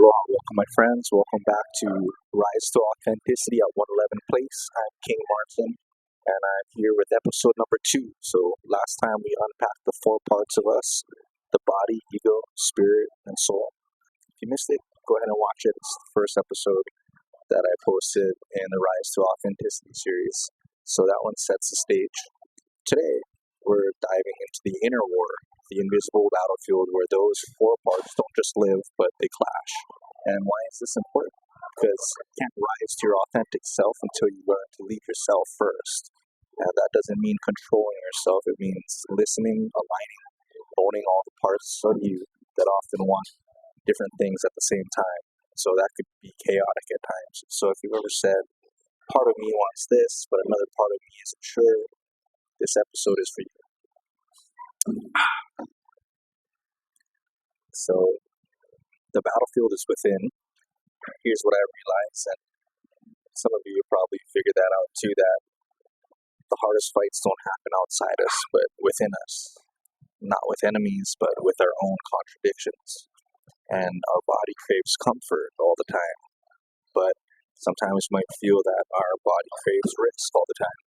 Welcome, my friends. Welcome back to Rise to Authenticity at 111 Place. I'm King Martin, and I'm here with episode number 2. So, last time we unpacked the 4 parts of us: the body, ego, spirit, and soul. If you missed it, go ahead and watch it. It's the first episode that I posted in the Rise to Authenticity series. So, that one sets the stage. Today, we're diving into the inner war, the invisible battlefield where those 4 parts don't just live, but they clash. And why is this important? Because you can't rise to your authentic self until you learn to lead yourself first. And that doesn't mean controlling yourself, it means listening, aligning, owning all the parts of you that often want different things at the same time. So that could be chaotic at times. So if you've ever said, part of me wants this, but another part of me isn't sure, this episode is for you. So the battlefield is within. Here's what I realize, and some of you probably figured that out too, that the hardest fights don't happen outside us, but within us. Not with enemies, but with our own contradictions. And our body craves comfort all the time, but sometimes we might feel that our body craves risk all the time.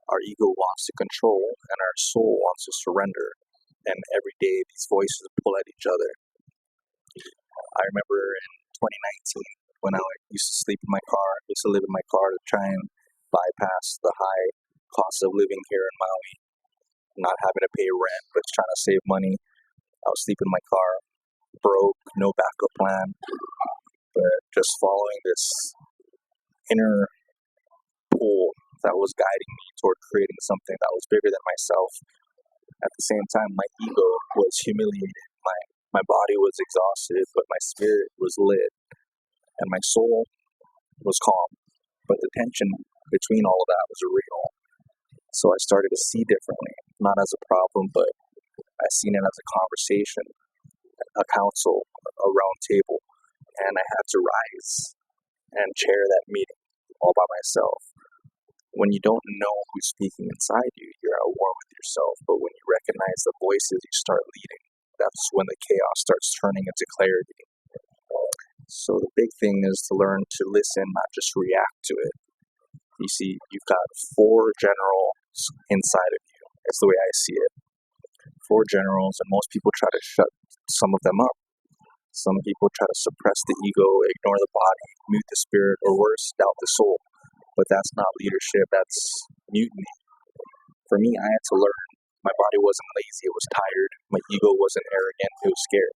Our ego wants to control, and our soul wants to surrender. And every day these voices pull at each other. I remember in 2019 when I used to sleep in my car, used to live in my car to try and bypass the high cost of living here in Maui, not having to pay rent, but trying to save money. I was sleeping in my car, broke, no backup plan, but just following this inner pull that was guiding me toward creating something that was bigger than myself. At the same time, my ego was humiliated. My body was exhausted, but my spirit was lit, and my soul was calm. But the tension between all of that was real. So I started to see differently, not as a problem, but I seen it as a conversation, a council, a round table, and I had to rise and chair that meeting all by myself. When you don't know who's speaking inside you, you're at war with yourself, but when you recognize the voices, you start leading. That's when the chaos starts turning into clarity. So the big thing is to learn to listen, not just react to it. You see, you've got 4 generals inside of you. That's the way I see it. 4 generals, and most people try to shut some of them up. Some people try to suppress the ego, ignore the body, mute the spirit, or worse, doubt the soul. But that's not leadership, that's mutiny. For me, I had to learn. My body wasn't lazy, it was tired. My ego wasn't arrogant, it was scared.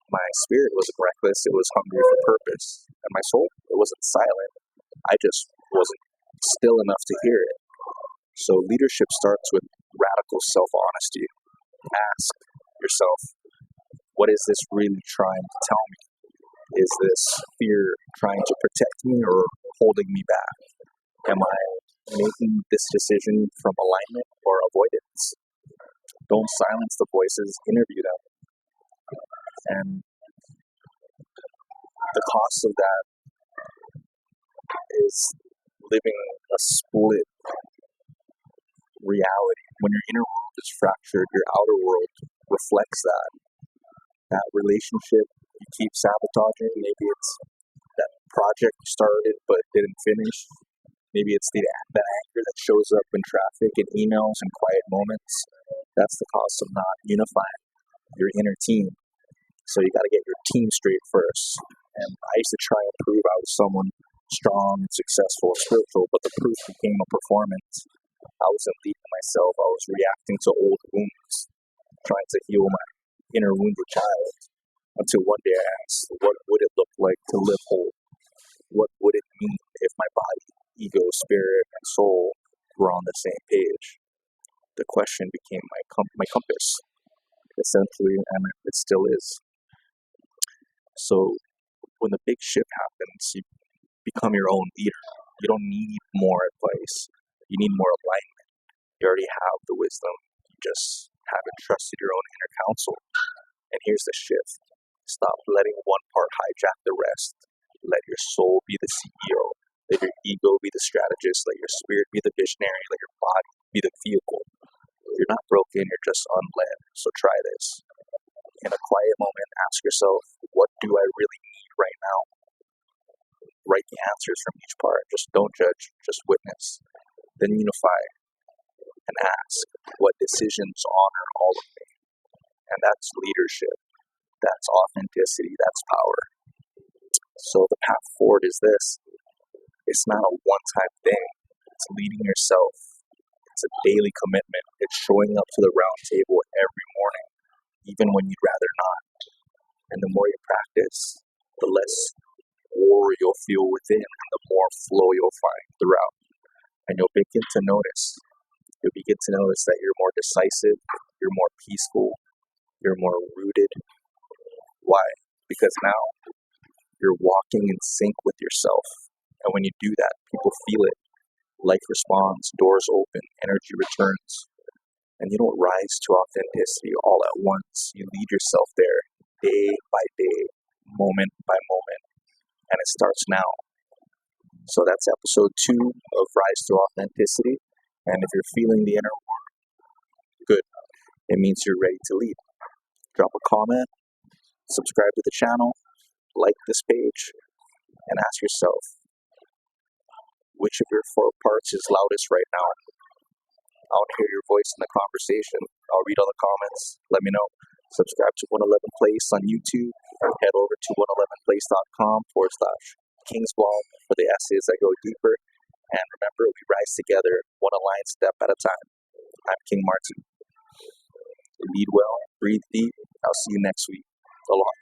My spirit wasn't reckless, it was hungry for purpose. And my soul, it wasn't silent. I just wasn't still enough to hear it. So leadership starts with radical self-honesty. Ask yourself, what is this really trying to tell me? Is this fear trying to protect me or holding me back? Am I making this decision from alignment or avoidance? Don't silence the voices, interview them. And the cost of that is living a split reality. When your inner world is fractured, your outer world reflects that. That relationship you keep sabotaging, maybe it's that project you started but didn't finish. Maybe it's the anger that shows up in traffic and emails and quiet moments. That's the cost of not unifying your inner team. So you got to get your team straight first. And I used to try and prove I was someone strong and successful and spiritual, but the proof became a performance. I wasn't leading myself. I was reacting to old wounds, trying to heal my inner wounded child. Until one day I asked, what would it look like to live whole? What would it mean if my body, ego, spirit, and soul were on the same page? The question became my compass, essentially, and it still is. So when the big shift happens, you become your own leader. You don't need more advice. You need more alignment. You already have the wisdom. You just haven't trusted your own inner counsel. And here's the shift. Stop letting one part hijack the rest. Let your soul be the CEO. Let your ego be the strategist. Let your spirit be the visionary. Let your body be the vehicle. You're not broken, you're just unled. So try this. In a quiet moment, ask yourself, what do I really need write the answers from each part. Just don't judge, just witness. Then unify and ask, what decisions honor all of me? And that's leadership. That's authenticity. That's power. So the path forward is this. It's not a one-time thing. It's leading yourself. It's a daily commitment. It's showing up to the round table every morning, even when you'd rather not. And the more you practice, the less war you'll feel within, and the more flow you'll find throughout. And you'll begin to notice. You'll begin to notice that you're more decisive, you're more peaceful, you're more rooted. Why? Because now you're walking in sync with yourself. And when you do that, people feel it. Life responds, doors open, energy returns. And you don't rise to authenticity all at once. You lead yourself there day by day, moment by moment. And it starts now. So that's episode 2 of Rise to Authenticity. And if you're feeling the inner war, good. It means you're ready to lead. Drop a comment, subscribe to the channel, like this page, and ask yourself, which of your 4 parts is loudest right now? I want to hear your voice in the conversation. I'll read all the comments. Let me know. Subscribe to 111 Place on YouTube. Head over to 111place.com/Kingsblog for the essays that go deeper. And remember, we rise together, one aligned step at a time. I'm King Martin. Lead well, breathe deep. I'll see you next week. Aloha.